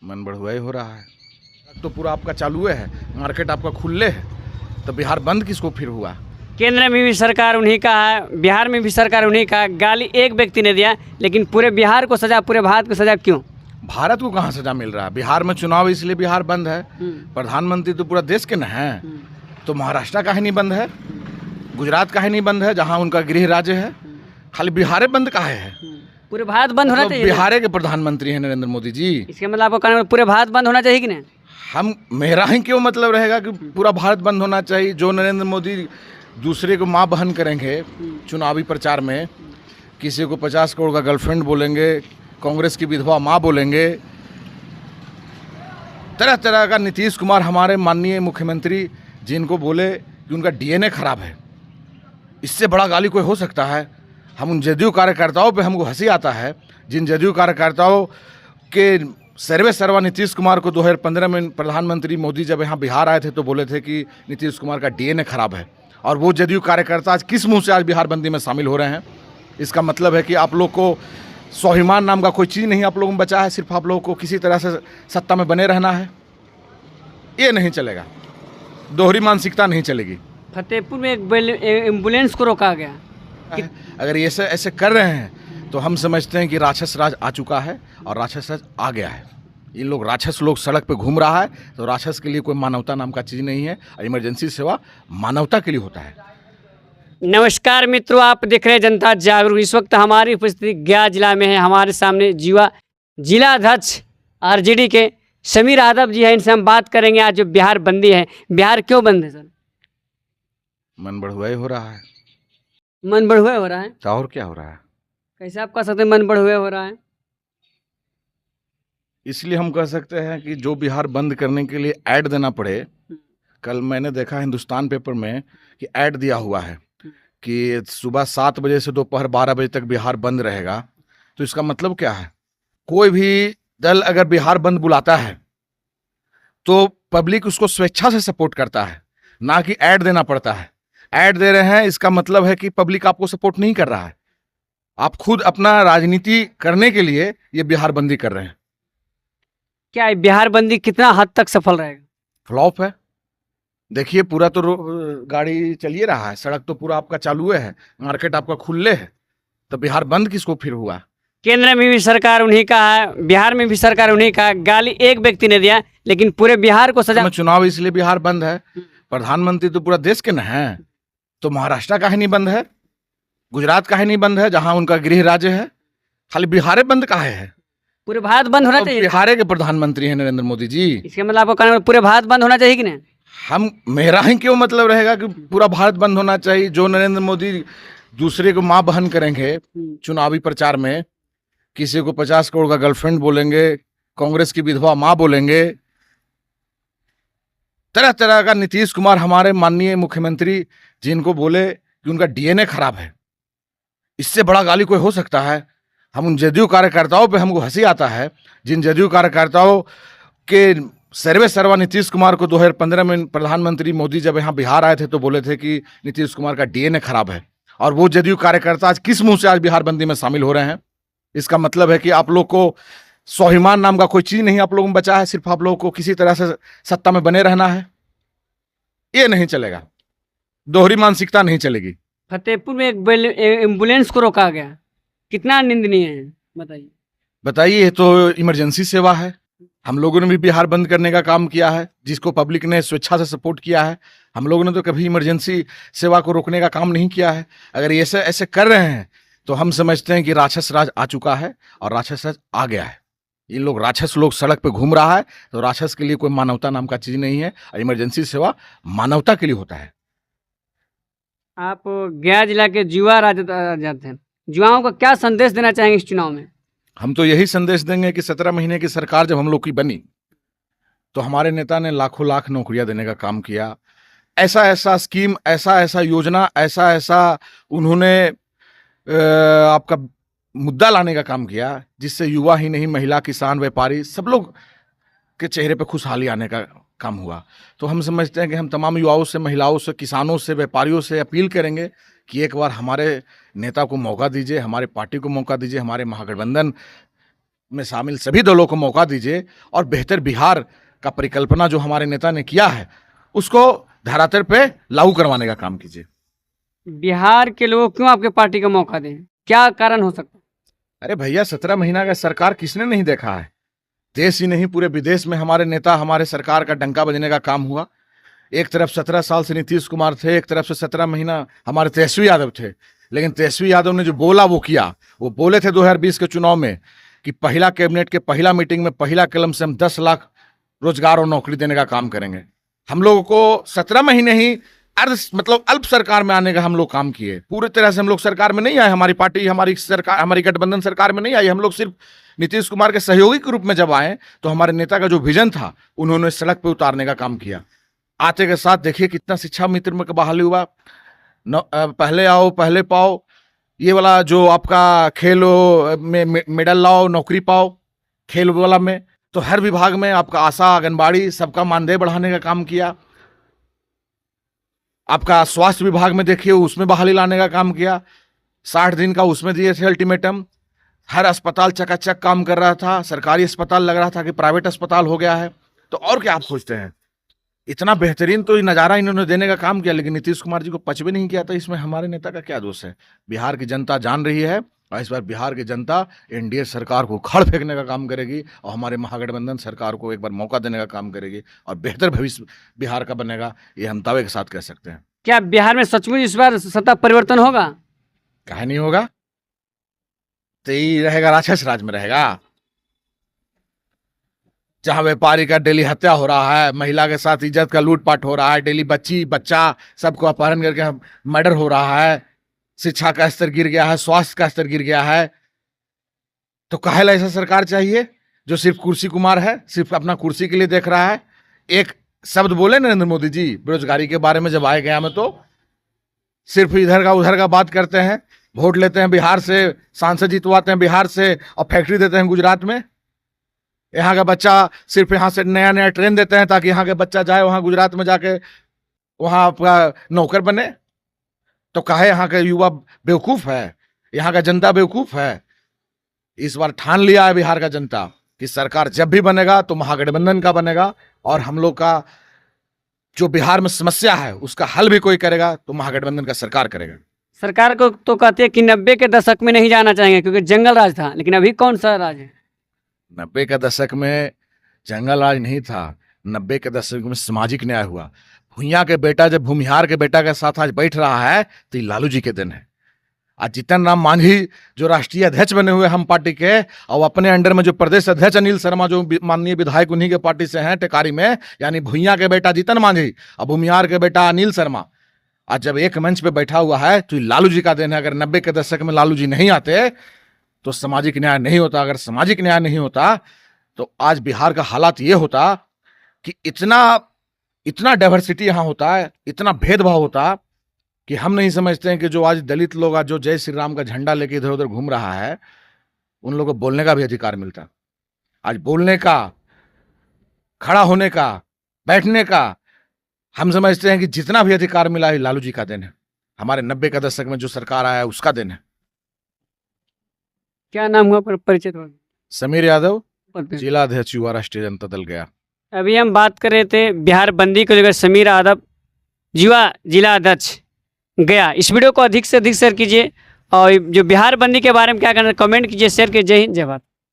मन बढ़ुआ ही हो रहा है। तो पूरा आपका चालू है, मार्केट आपका खुले है, तो बिहार बंद किसको फिर हुआ? केंद्र में भी सरकार उन्हीं का है, बिहार में भी सरकार उन्हीं का है। गाली एक व्यक्ति ने दिया, लेकिन पूरे बिहार को सजा, पूरे भारत को सजा क्यों? भारत को कहाँ सजा मिल रहा है? बिहार में चुनाव इसलिए बिहार बंद है। प्रधानमंत्री तो पूरा देश के न है, तो महाराष्ट्र का ही नहीं बंद है, गुजरात का ही नहीं बंद है जहाँ उनका गृह राज्य है। खाली बिहार बंद का है। पूरे भारत बंद होना चाहिए। बिहार के प्रधानमंत्री हैं नरेंद्र मोदी जी। इसके मतलब आपको कहना पूरे भारत बंद होना चाहिए कि नहीं? हम मेरा ही क्यों मतलब रहेगा कि पूरा भारत बंद होना चाहिए? जो नरेंद्र मोदी दूसरे को माँ बहन करेंगे चुनावी प्रचार में, किसी को 50 करोड़ का गर्लफ्रेंड बोलेंगे, कांग्रेस की विधवा माँ बोलेंगे, तरह तरह का। नीतीश कुमार हमारे माननीय मुख्यमंत्री जिनको बोले कि उनका डीएनए खराब है, इससे बड़ा गाली कोई हो सकता है? हम उन जदयू कार्यकर्ताओं पे हमको हंसी आता है, जिन जदयू कार्यकर्ताओं के सर्वे सर्वा नीतीश कुमार को 2015 में प्रधानमंत्री मोदी जब यहाँ बिहार आए थे तो बोले थे कि नीतीश कुमार का डीएनए खराब है, और वो जदयू कार्यकर्ता आज किस मुंह से आज बिहार बंदी में शामिल हो रहे हैं? इसका मतलब है कि आप लोग को स्वाभिमान नाम का कोई चीज़ नहीं आप लोगों में बचा है, सिर्फ आप लोगों को किसी तरह से सत्ता में बने रहना है। ये नहीं चलेगा, दोहरी मानसिकता नहीं चलेगी। फतेहपुर में एक एम्बुलेंस को रोका गया। अगर ये ऐसे कर रहे हैं तो हम समझते हैं कि राक्षस राज आ चुका है और राक्षस राज आ गया है। ये लोग राक्षस लोग सड़क पे घूम रहा है, तो राक्षस के लिए कोई मानवता नाम का चीज़ नहीं है। इमरजेंसी सेवा मानवता के लिए होता है। नमस्कार मित्रों, आप देख रहे हैं जनता जागरूक। इस वक्त हमारी उपस्थिति गया जिला में है। हमारे सामने जिला अध्यक्ष आरजेडी के समीर यादव जी हैं। इनसे हम बात करेंगे आज जो बिहार बंदी है, बिहार क्यों बंद है? सर, मन बढ़ुआ ही हो रहा है। मन बढ़ुआ हो रहा है? और क्या हो रहा है? कैसे आप कह सकते हैं मन बढ़ुआ हो रहा है? इसलिए हम कह सकते हैं कि जो बिहार बंद करने के लिए ऐड देना पड़े। कल मैंने देखा हिंदुस्तान पेपर में कि ऐड दिया हुआ है कि सुबह 7 बजे से दोपहर 12 बजे तक बिहार बंद रहेगा। तो इसका मतलब क्या है? कोई भी दल अगर बिहार बंद बुलाता है तो पब्लिक उसको स्वेच्छा से सपोर्ट करता है, ना कि ऐड देना पड़ता है। ऐड दे रहे हैं, इसका मतलब है कि पब्लिक आपको सपोर्ट नहीं कर रहा है। आप खुद अपना राजनीति करने के लिए ये बिहार बंदी कर रहे हैं। क्या बिहार बंदी कितना हद तक सफल रहेगा? फ्लॉप है। देखिए, पूरा तो गाड़ी चलिए रहा है, सड़क तो पूरा आपका चालू है, मार्केट आपका खुले है, तो बिहार बंद किसको फिर हुआ? केंद्र में भी सरकार उन्हीं का है, बिहार में भी सरकार उन्हीं का है। गाली एक व्यक्ति ने दिया, लेकिन पूरे बिहार को सजा। चुनाव इसलिए बिहार बंद है। प्रधानमंत्री तो पूरा देश के न है, तो महाराष्ट्र का ही नहीं बंद है, गुजरात का ही नहीं बंद है जहां उनका गृह राज्य है। खाली बिहार बंद का है। पूरे भारत बंद होना चाहिए। बिहार के प्रधानमंत्री हैं नरेंद्र मोदी जी। इसके मतलब आपको कहना पूरे भारत बंद होना चाहिए कि नहीं? हम मेरा ही क्यों मतलब रहेगा कि पूरा भारत बंद होना चाहिए? जो नरेंद्र मोदी दूसरे को माँ बहन करेंगे चुनावी प्रचार में, किसी को 50 करोड़ का गर्लफ्रेंड बोलेंगे, कांग्रेस की विधवा माँ बोलेंगे, तरह तरह का। नीतीश कुमार हमारे माननीय मुख्यमंत्री जिनको बोले कि उनका डीएनए खराब है, इससे बड़ा गाली कोई हो सकता है? हम उन जदयू कार्यकर्ताओं पे हमको हंसी आता है, जिन जदयू कार्यकर्ताओं के सर्वे सर्वा नीतीश कुमार को 2015 में प्रधानमंत्री मोदी जब यहाँ बिहार आए थे तो बोले थे कि नीतीश कुमार का डीएनए खराब है, और वो जदयू कार्यकर्ता आज किस मुंह से आज बिहार बंदी में शामिल हो रहे हैं? इसका मतलब है कि आप लोग को स्वाभिमान नाम का कोई चीज़ नहीं आप लोगों में बचा है, सिर्फ आप लोगों को किसी तरह से सत्ता में बने रहना है। ये नहीं चलेगा, दोहरी मानसिकता नहीं चलेगी। फतेहपुर में एक एम्बुलेंस को रोका गया, कितना निंदनीय है बताइए? बताइए, ये तो इमरजेंसी सेवा है। हम लोगों ने भी बिहार बंद करने का काम किया है, जिसको पब्लिक ने स्वेच्छा से सपोर्ट किया है। हम लोगों ने तो कभी इमरजेंसी सेवा को रोकने का काम नहीं किया है। अगर ये ऐसे कर रहे हैं तो हम समझते हैं कि राक्षस राज आ चुका है और राक्षस राज आ गया है। इन लोग राक्षस लोग सड़क पे घूम रहा है, तो राक्षस के लिए कोई मानवता नाम का चीज़ नहीं है। इमरजेंसी सेवा मानवता के लिए होता है। आप गया जिला के युवा जाते हैं, युवाओं को क्या संदेश देना चाहेंगे इस चुनाव में? हम तो यही संदेश देंगे कि 17 महीने की सरकार जब हम लोग की बनी तो हमारे नेता ने लाखों लाख नौकरियां देने का काम किया। ऐसा ऐसा स्कीम, ऐसा ऐसा योजना, ऐसा ऐसा उन्होंने आपका मुद्दा लाने का काम किया, जिससे युवा ही नहीं, महिला, किसान, व्यापारी, सब लोग के चेहरे पे खुशहाली आने का काम हुआ। तो हम समझते हैं कि हम तमाम युवाओं से, महिलाओं से, किसानों से, व्यापारियों से अपील करेंगे कि एक बार हमारे नेता को मौका दीजिए, हमारे पार्टी को मौका दीजिए, हमारे महागठबंधन में शामिल सभी दलों को मौका दीजिए और बेहतर बिहार का परिकल्पना जो हमारे नेता ने किया है उसको धरातल पे लागू करवाने का काम कीजिए। बिहार के लोग क्यों आपके पार्टी का मौका दें, क्या कारण हो सकता है? अरे भैया 17 महीना का सरकार किसने नहीं देखा है? देश ही नहीं पूरे विदेश में हमारे नेता हमारे सरकार का डंका बजने का काम हुआ। एक तरफ 17 साल से नीतीश कुमार थे, एक तरफ से 17 महीना हमारे तेजस्वी यादव थे, लेकिन तेजस्वी यादव ने जो बोला वो किया। वो बोले थे 2020 के चुनाव में कि पहला कैबिनेट के पहला मीटिंग में पहला कलम से हम 10 लाख रोजगार और नौकरी देने का काम करेंगे। हम लोगों को 17 महीने ही मतलब अल्प सरकार में आने का हम लोग काम किए। पूरी तरह से हम लोग सरकार में नहीं आए, हमारी पार्टी हमारी सरकार हमारी गठबंधन सरकार में नहीं आई। हम लोग सिर्फ नीतीश कुमार के सहयोगी के रूप में जब आए तो हमारे नेता का जो विजन था उन्होंने सड़क पे उतारने का काम किया। आते के साथ देखिए कितना शिक्षा मित्र में बहाली हुआ। पहले आओ पहले पाओ, ये वाला जो आपका खेलो में मेडल लाओ नौकरी पाओ, खेल वाला में तो हर विभाग में आपका आशा आंगनबाड़ी सबका मानदेय बढ़ाने का काम किया। आपका स्वास्थ्य विभाग में देखिए उसमें बहाली लाने का काम किया। 60 दिन का उसमें दिए थे अल्टीमेटम। हर अस्पताल चकाचक काम कर रहा था, सरकारी अस्पताल लग रहा था कि प्राइवेट अस्पताल हो गया है। तो और क्या आप सोचते हैं? इतना बेहतरीन तो नज़ारा इन्होंने देने का काम किया, लेकिन नीतीश कुमार जी को पच भी नहीं किया। तो इसमें हमारे नेता का क्या दोष है? बिहार की जनता जान रही है और इस बार बिहार की जनता एनडीए सरकार को खड़ फेंकने का काम करेगी और हमारे महागठबंधन सरकार को एक बार मौका देने का काम करेगी और बेहतर भविष्य बिहार का बनेगा, ये हम दावे के साथ कह सकते हैं। क्या बिहार में सचमुच इस बार सत्ता परिवर्तन होगा? काहे नहीं होगा? तो यही रहेगा, राक्षस राज में रहेगा, जहां व्यापारी का डेली हत्या हो रहा है, महिला के साथ इज्जत का लूटपाट हो रहा है, डेली बच्ची बच्चा सबको अपहरण करके मर्डर हो रहा है, शिक्षा का स्तर गिर गया है, स्वास्थ्य का स्तर गिर गया है। तो काहे ऐसा सरकार चाहिए जो सिर्फ कुर्सी कुमार है, सिर्फ अपना कुर्सी के लिए देख रहा है? एक शब्द बोले नरेंद्र मोदी जी बेरोजगारी के बारे में जब आए गया में, तो सिर्फ इधर का उधर का बात करते हैं। वोट लेते हैं बिहार से, सांसद जितवाते हैं बिहार से और फैक्ट्री देते हैं गुजरात में। यहाँ का बच्चा सिर्फ यहाँ से नया नया ट्रेन देते हैं ताकि यहाँ के बच्चा जाए वहाँ गुजरात में जाके वहाँ आपका नौकर बने। तो काहे यहाँ का युवा बेवकूफ़ है, यहाँ का जनता बेवकूफ़ है? इस बार ठान लिया है बिहार का जनता कि सरकार जब भी बनेगा तो महागठबंधन का बनेगा और हम लोग का जो बिहार में समस्या है उसका हल भी कोई करेगा तो महागठबंधन का सरकार करेगा। सरकार को तो कहते हैं कि 90 के दशक में नहीं जाना चाहेंगे क्योंकि जंगल राज था, लेकिन अभी कौन सा राज है? 90 के दशक में जंगल राज नहीं था, 90 के दशक में सामाजिक न्याय हुआ। भुइयां के बेटा जब भूमिहार के बेटा के साथ आज बैठ रहा है तो ये लालू जी के दिन है। आज जीतन राम मांझी जो राष्ट्रीय अध्यक्ष बने हुए हम पार्टी के, और अपने अंडर में जो प्रदेश अध्यक्ष अनिल शर्मा जो माननीय विधायक उन्हीं के पार्टी से हैं टेकारी में, यानी भुइयां के बेटा जीतन मांझी और भूमिहार के बेटा अनिल शर्मा आज जब एक मंच पे बैठा हुआ है तो लालू जी का दिन है। अगर 90 के दशक में लालू जी नहीं आते तो सामाजिक न्याय नहीं होता। अगर सामाजिक न्याय नहीं होता तो आज बिहार का हालात ये होता कि इतना डाइवर्सिटी यहाँ होता है, इतना भेदभाव होता कि हम नहीं समझते हैं कि जो आज दलित लोग आज जो जय श्री राम का झंडा लेके इधर उधर घूम रहा है उन लोगों को बोलने का भी अधिकार मिलता। आज बोलने का, खड़ा होने का, बैठने का हम समझते हैं कि जितना भी अधिकार मिला है लालू जी का दिन है, हमारे 90 का दशक में जो सरकार आया है उसका दिन है। क्या नाम हुआ परिचय? समीर यादव, जिला अध्यक्ष युवा राष्ट्रीय जनता दल गया। अभी हम बात कर रहे थे बिहार बंदी को लेकर, समीर यादव युवा जिला अध्यक्ष गया। इस वीडियो को अधिक से अधिक शेयर कीजिए और जो बिहार बंदी के बारे में क्या करना है कमेंट कीजिए, शेयर कीजिए। जय हिंद, जय भारत।